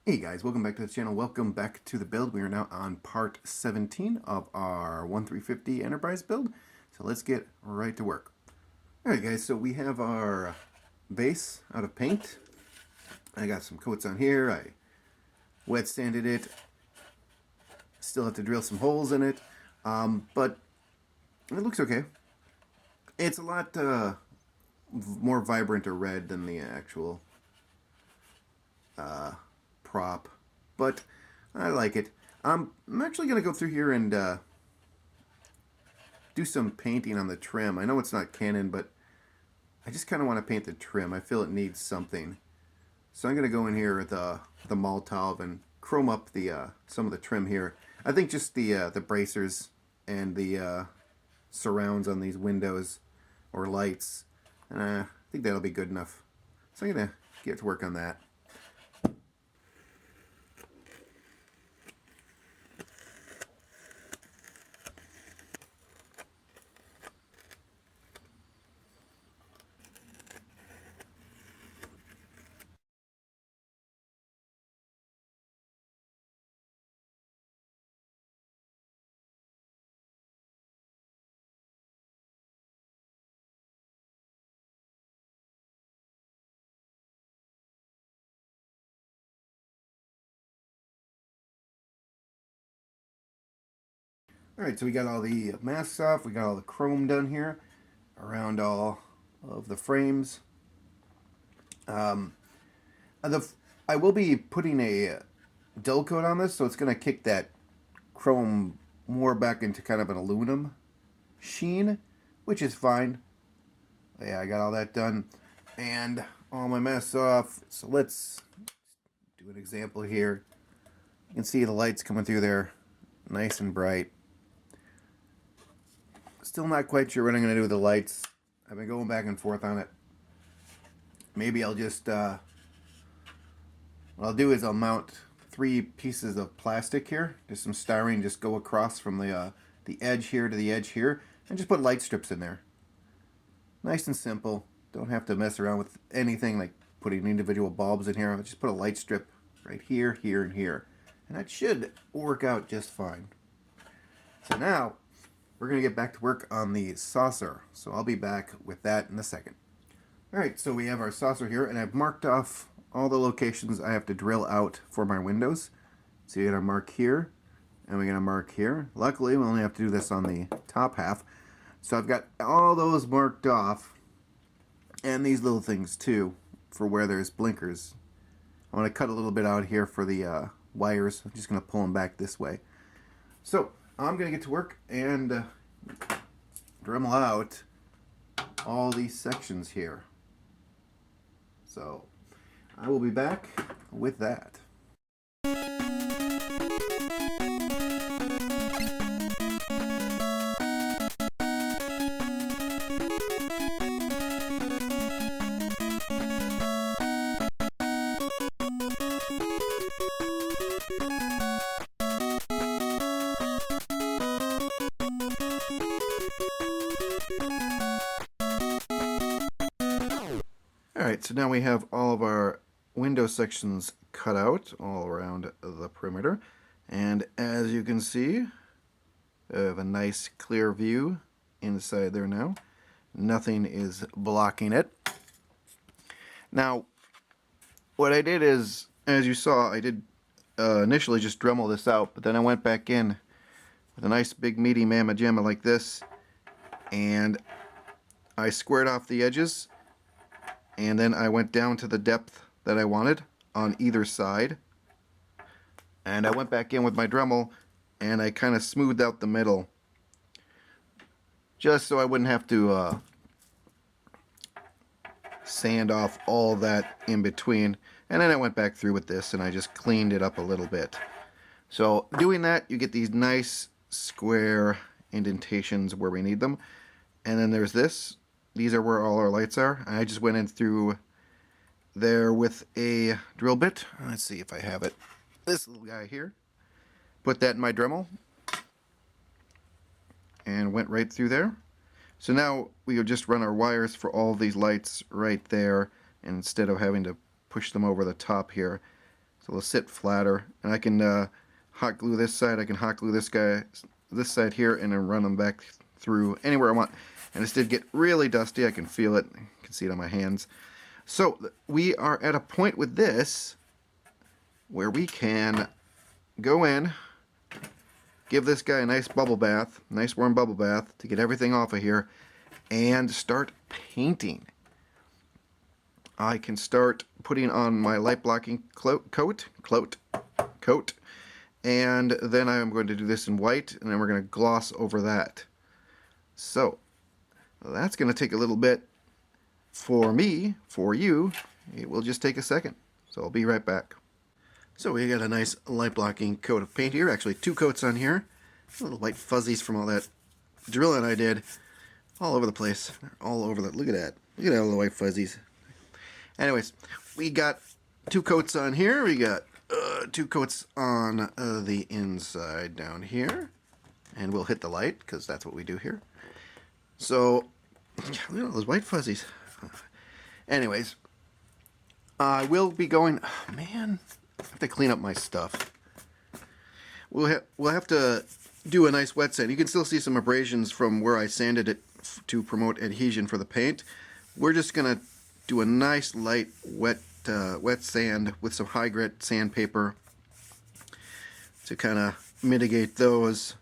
Hey guys, welcome back to the channel. Welcome back to the build. We are now on part 17 of our 1350 Enterprise build. So let's get right to work. Alright guys, so we have our base out of paint. I got some coats on here. I wet sanded it. Still have to drill some holes in it. But it looks okay. It's a lot more vibrant or red than the actual prop, but I like it. I'm actually going to go through here and do some painting on the trim. I know it's not Canon, but I just kind of want to paint the trim. I feel it needs something. So I'm going to go in here with the Molotov and chrome up the some of the trim here. I think just the bracers and the surrounds on these windows or lights. I think that'll be good enough. So I'm going to get to work on that. Alright, so we got all the masks off, we got all the chrome done here around all of the frames. I will be putting a dull coat on this, so it's going to kick that chrome more back into kind of an aluminum sheen, which is fine. Yeah, I got all that done and all my masks off, so let's do an example here. You can see the lights coming through there nice and bright. Still not quite sure what I'm going to do with the lights. I've been going back and forth on it. Maybe I'll just, what I'll do is I'll mount 3 pieces of plastic here, just some styrene, just go across from the edge here to the edge here, and just put light strips in there. Nice and simple. Don't have to mess around with anything like putting individual bulbs in here. I'll just put a light strip right here, here, and here. And that should work out just fine. So now, we're going to get back to work on the saucer. So I'll be back with that in a second. Alright, so we have our saucer here, and I've marked off all the locations I have to drill out for my windows. So you're going to mark here, and we're going to mark here. Luckily, we only have to do this on the top half. So I've got all those marked off, and these little things too, for where there's blinkers. I want to cut a little bit out here for the wires. I'm just going to pull them back this way. So I'm going to get to work and Dremel out all these sections here. So I will be back with that. Alright, so now we have all of our window sections cut out all around the perimeter. And as you can see, I have a nice clear view inside there now. Nothing is blocking it. Now, what I did is, as you saw, I did initially just Dremel this out, but then I went back in with a nice big meaty mamma jamma like this, and I squared off the edges, and then I went down to the depth that I wanted on either side, and I went back in with my Dremel and I kind of smoothed out the middle just so I wouldn't have to sand off all that in between. And then I went back through with this and I just cleaned it up a little bit. So doing that, you get these nice square indentations where we need them. And then there's this. These are where all our lights are. I just went in through there with a drill bit. Let's see if I have it. This little guy here. Put that in my Dremel. And went right through there. So now we will just run our wires for all these lights right there instead of having to push them over the top here. so they'll sit flatter. And I can hot glue this side. I can hot glue this side here, and then run them back through anywhere I want. And this did get really dusty. I can feel it. You can see it on my hands. So we are at a point with this where we can go in, give this guy a nice bubble bath, nice warm bubble bath to get everything off of here, and start painting. I can start putting on my light blocking coat, and then I'm going to do this in white, and then we're going to gloss over that. So that's going to take a little bit for me. For you, it will just take a second. So I'll be right back. So we got a nice light blocking coat of paint here, actually 2 coats on here. Little white fuzzies from all that drilling I did all over the place. They're all over that. Look at that. Look at all the white fuzzies. Anyways, we got 2 coats on here. We got 2 coats on the inside down here. And we'll hit the light, because that's what we do here. So, look at all those white fuzzies. Anyways, I will be going... Oh, man, I have to clean up my stuff. We'll have to do a nice wet sand. You can still see some abrasions from where I sanded it to promote adhesion for the paint. We're just going to do a nice light wet sand with some high grit sandpaper to kind of mitigate those.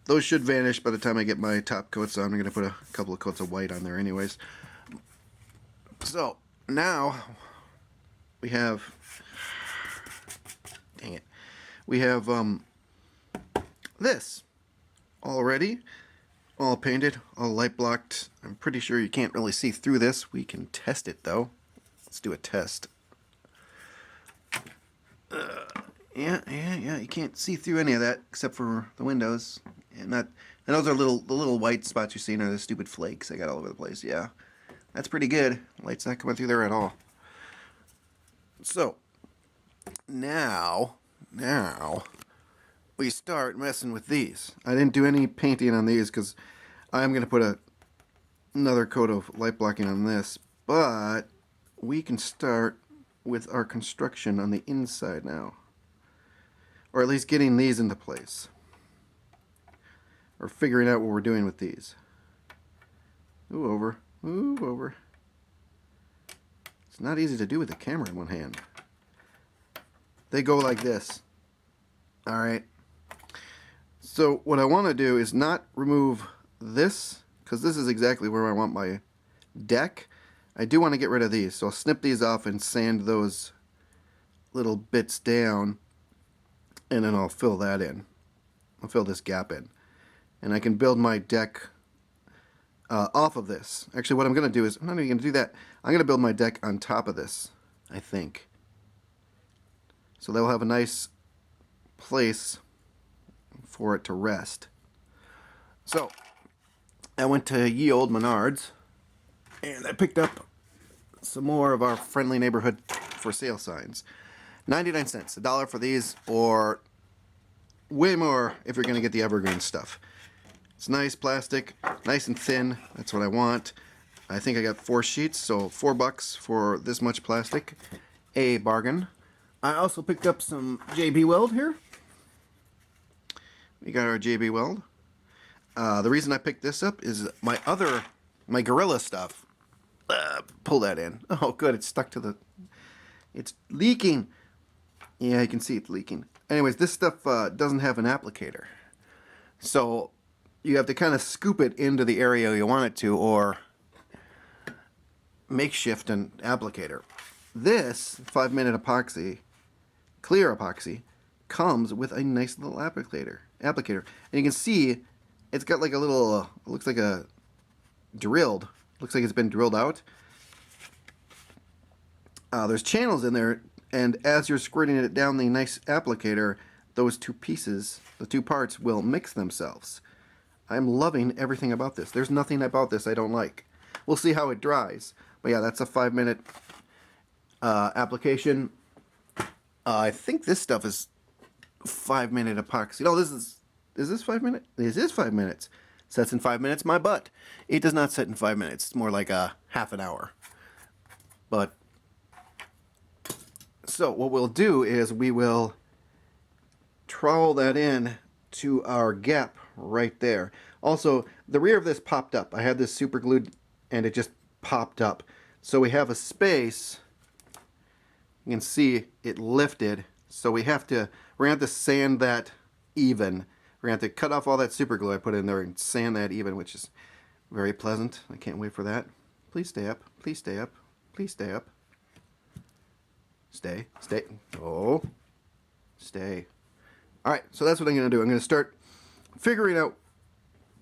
Those should vanish by the time I get my top coats on. I'm going to put a couple of coats of white on there anyways. So now we have, dang it, we have this all ready, all painted, all light blocked. I'm pretty sure you can't really see through this. We can test it though. Let's do a test. Yeah, you can't see through any of that except for the windows. And those are the little white spots you're seeing are the stupid flakes I got all over the place. Yeah, that's pretty good. Light's not coming through there at all. So now we start messing with these. I didn't do any painting on these because I'm going to put another coat of light blocking on this. But we can start with our construction on the inside now. Or at least getting these into place. Or figuring out what we're doing with these. Move over. Move over. It's not easy to do with the camera in one hand. They go like this. Alright. So what I want to do is not remove this, because this is exactly where I want my deck. I do want to get rid of these, so I'll snip these off and sand those little bits down, and then I'll fill that in. I'll fill this gap in. And I can build my deck off of this. Actually, what I'm going to do is, I'm not even going to do that. I'm going to build my deck on top of this, I think. So they'll have a nice place for it to rest. So, I went to ye old Menards, and I picked up some more of our friendly neighborhood for sale signs. 99 cents, $1 for these, or way more if you're going to get the evergreen stuff. It's nice plastic, nice and thin. That's what I want. I think I got 4 sheets, so $4 for this much plastic. A bargain. I also picked up some JB Weld here. We got our JB Weld. The reason I picked this up is my Gorilla stuff. Pull that in. Oh, good. It's stuck to the... It's leaking. Yeah, you can see it leaking. Anyways, this stuff doesn't have an applicator. So you have to kind of scoop it into the area you want it to, or makeshift an applicator. This 5-minute epoxy, clear epoxy, comes with a nice little applicator. And you can see it's got like a little, it looks like a drilled, looks like it's been drilled out. There's channels in there, and as you're squirting it down the nice applicator, those two pieces, the two parts, will mix themselves. I'm loving everything about this. There's nothing about this I don't like. We'll see how it dries. But yeah, that's a 5-minute application. I think this stuff is 5-minute epoxy. No, is this 5 minutes? This is 5 minutes. Sets in 5 minutes, my butt. It does not set in 5 minutes. It's more like a half an hour. But So what we'll do is we will trowel that in to our gap right there. Also, the rear of this popped up. I had this super glued and it just popped up. So we have a space. You can see it lifted. So we're gonna have to sand that even. We're gonna have to cut off all that super glue I put in there and sand that even, which is very pleasant. I can't wait for that. Please stay up. Please stay up. Please stay up. Stay. Stay. Oh. Stay. Alright, so that's what I'm going to do. I'm going to start figuring out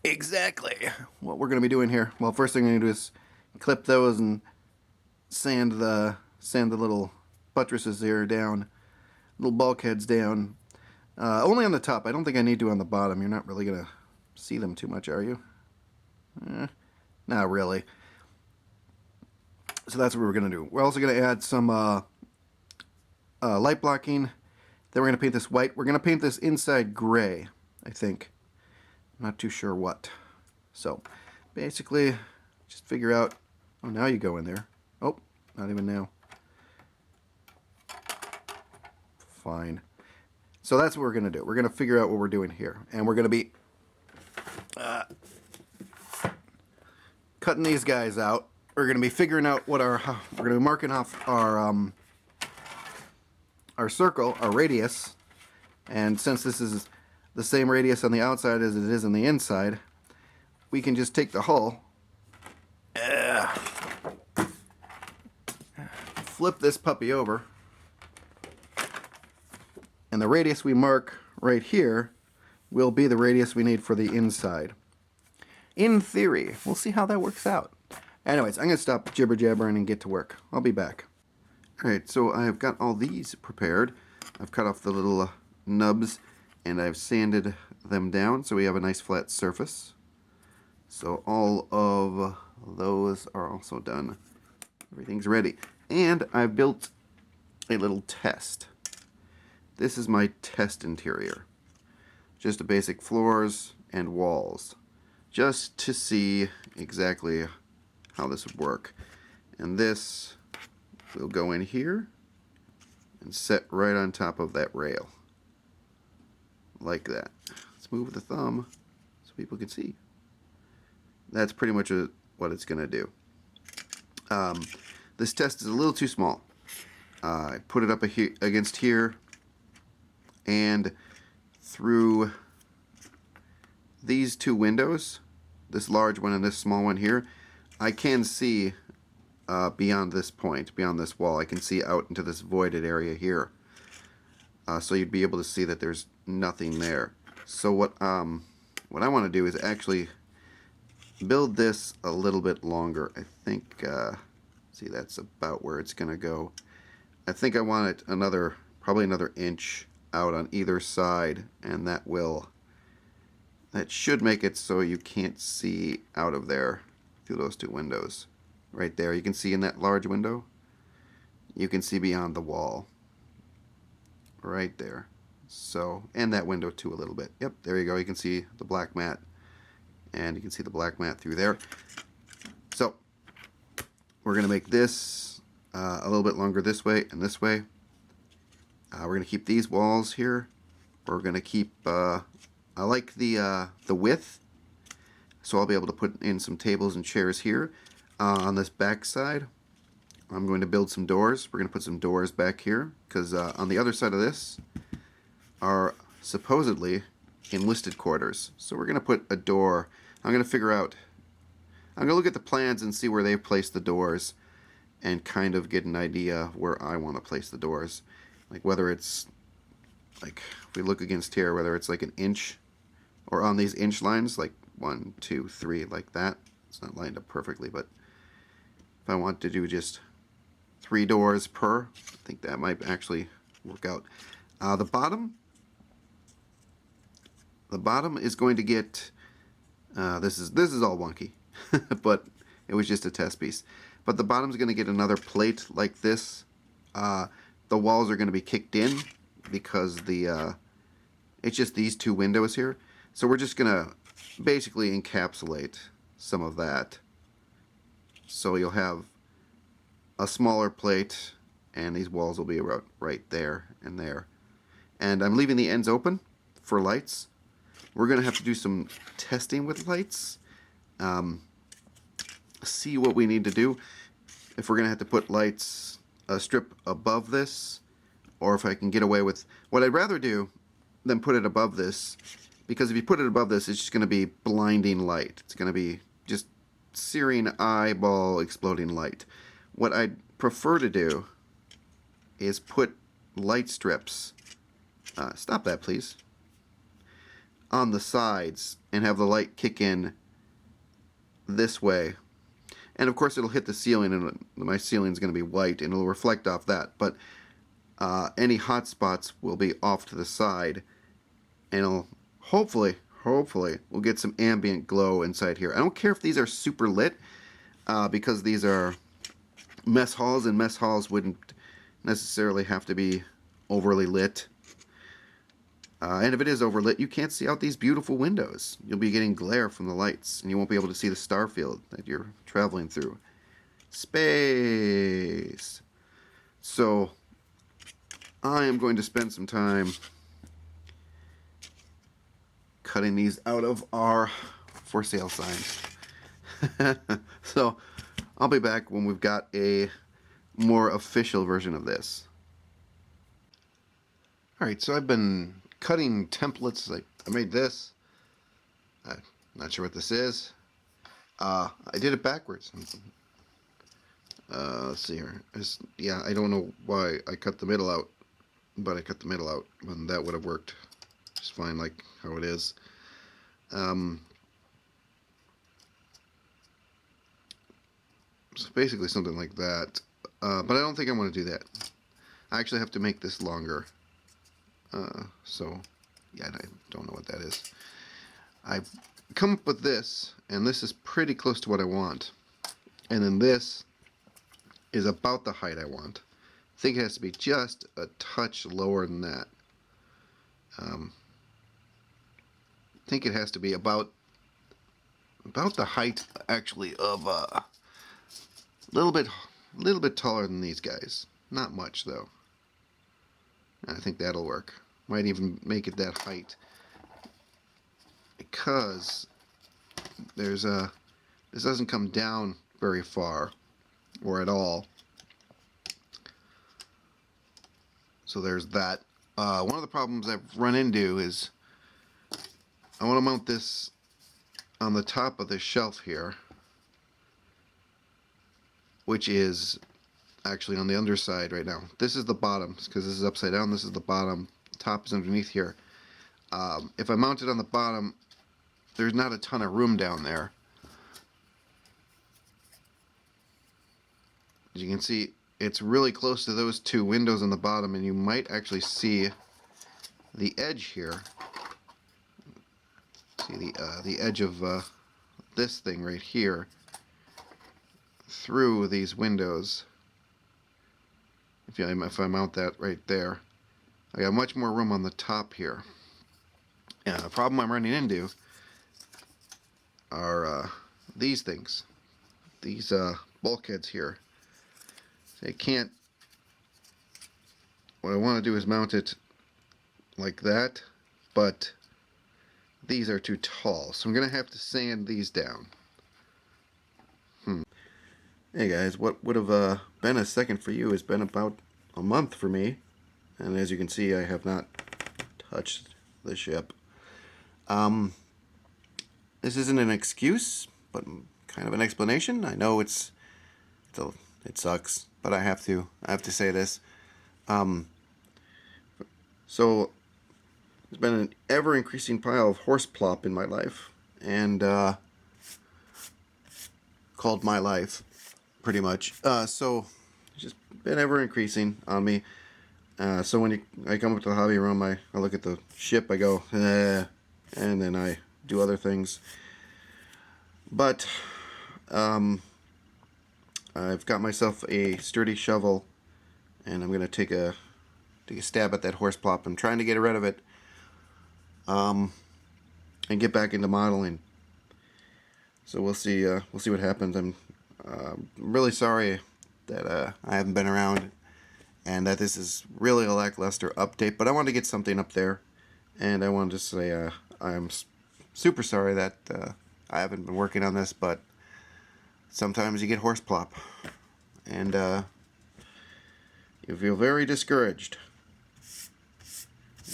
exactly what we're going to be doing here. Well, first thing I'm going to do is clip those and sand the little buttresses here down, little bulkheads down. Only on the top. I don't think I need to on the bottom. You're not really going to see them too much, are you? Not really. So that's what we're going to do. We're also going to add some light blocking. Then we're going to paint this white. We're going to paint this inside gray, I think. I'm not too sure what. So, basically, just figure out... Oh, now you go in there. Oh, not even now. Fine. So that's what we're going to do. We're going to figure out what we're doing here. And we're going to be cutting these guys out. We're going to be figuring out what we're going to be marking off our circle, our radius, and since this is the same radius on the outside as it is on the inside, we can just take the hull, flip this puppy over, and the radius we mark right here will be the radius we need for the inside. In theory, we'll see how that works out. Anyways, I'm going to stop jibber jabbering and get to work. I'll be back. Alright, so I've got all these prepared. I've cut off the little nubs and I've sanded them down so we have a nice flat surface. So all of those are also done. Everything's ready. And I've built a little test. This is my test interior. Just a basic floors and walls. Just to see exactly how this would work. And this... we'll go in here and set right on top of that rail. Like that. Let's move the thumb so people can see. That's pretty much what it's going to do. This test is a little too small. I put it up against here, and through these two windows, this large one and this small one here, I can see beyond this point, beyond this wall. I can see out into this voided area here. So you'd be able to see that there's nothing there. So what I want to do is actually build this a little bit longer. I think, see, that's about where it's going to go. I think I want it probably another inch out on either side, and that should make it so you can't see out of there through those two windows. Right there, you can see in that large window, you can see beyond the wall. Right there. So, and that window too a little bit. Yep, there you go. You can see the black mat. And you can see the black mat through there. So, we're going to make this a little bit longer this way and this way. We're going to keep these walls here. We're going to keep, I like the width. So I'll be able to put in some tables and chairs here. On this back side, I'm going to build some doors. We're going to put some doors back here, because on the other side of this are supposedly enlisted quarters. So we're going to put a door. I'm going to figure out, I'm going to look at the plans and see where they've placed the doors and kind of get an idea where I want to place the doors. Like whether it's, like if we look against here, whether it's like an inch or on these inch lines, like 1, 2, 3, like that. It's not lined up perfectly, but if I want to do just 3 doors per, I think that might actually work out. The bottom is going to get, this is all wonky, but it was just a test piece. But the bottom's going to get another plate like this. The walls are going to be kicked in because it's just these 2 windows here. So we're just going to basically encapsulate some of that. So you'll have a smaller plate and these walls will be about right there and there. And I'm leaving the ends open for lights. We're going to have to do some testing with lights. See what we need to do. If we're going to have to put lights, a strip above this, or if I can get away with... What I'd rather do than put it above this, because if you put it above this, it's just going to be blinding light. It's going to be just searing, eyeball exploding light. What I'd prefer to do is put light strips, stop that please, on the sides and have the light kick in this way. And of course it'll hit the ceiling, and my ceiling is going to be white and it'll reflect off that, but any hot spots will be off to the side, and it'll hopefully we'll get some ambient glow inside here. I don't care if these are super lit, because these are mess halls, and mess halls wouldn't necessarily have to be overly lit. And if it is overlit, you can't see out these beautiful windows. You'll be getting glare from the lights, and you won't be able to see the star field that you're traveling through. Space. So I am going to spend some time cutting these out of our for sale signs. So I'll be back when we've got a more official version of this. Alright, so I've been cutting templates. I made this. I'm not sure what this is. I did it backwards. Let's see here. Yeah, I don't know why I cut the middle out, but I cut the middle out, and that would have worked just fine, like how it is. So basically something like that. But I don't think I want to do that. I actually have to make this longer. So, yeah, I don't know what that is. I've come up with this, and this is pretty close to what I want. And then this is about the height I want. I think it has to be just a touch lower than that. I think it has to be about the height, actually, of a little bit taller than these guys. Not much, though. I think that'll work. Might even make it that height, because this doesn't come down very far or at all. So there's that. One of the problems I've run into is I want to mount this on the top of this shelf here, which is actually on the underside right now. This is the bottom, because this is upside down. This is the bottom. Top is underneath here. If I mount it on the bottom, there's not a ton of room down there. As you can see, it's really close to those two windows on the bottom, and you might actually see the edge here. See the edge of this thing right here through these windows. If I mount that right there, I got much more room on the top here. And the problem I'm running into are these things, these bulkheads here. They can't. What I want to do is mount it like that, but these are too tall, so I'm gonna have to sand these down. Hey guys, what would have been a second for you has been about a month for me, and as you can see, I have not touched the ship. This isn't an excuse, but kind of an explanation. I know it sucks, but I have to say this. So there's been an ever-increasing pile of horse plop in my life, and called my life, pretty much. So it's just been ever-increasing on me. So when I come up to the hobby room, I look at the ship, I go, and then I do other things. But I've got myself a sturdy shovel, and I'm gonna take a stab at that horse plop. I'm trying to get rid of it, and get back into modeling. So we'll see what happens. I'm really sorry that I haven't been around and that this is really a lackluster update, but I wanted to get something up there, and I wanted to say I'm super sorry that I haven't been working on this, but sometimes you get horse plop, and you feel very discouraged,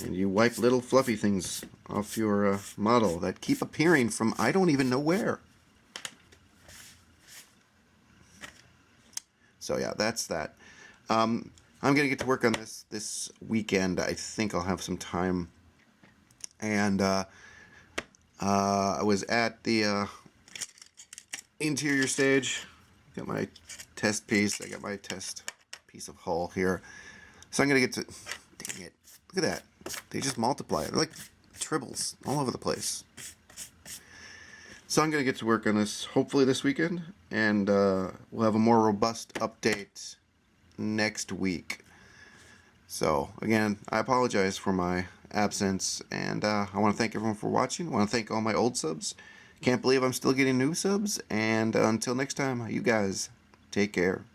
and you wipe little fluffy things off your model that keep appearing from I don't even know where. So yeah, that's that. I'm gonna get to work on this weekend. I think I'll have some time, and I was at the interior stage. Got my test piece. I got my test piece of hull here. So I'm gonna get to. Dang it! Look at that. They just multiply. They're like tribbles all over the place. So I'm gonna get to work on this hopefully this weekend, and we'll have a more robust update next week. So again, I apologize for my absence, and I want to thank everyone for watching. I want to thank all my old subs. Can't believe I'm still getting new subs, and until next time, you guys take care.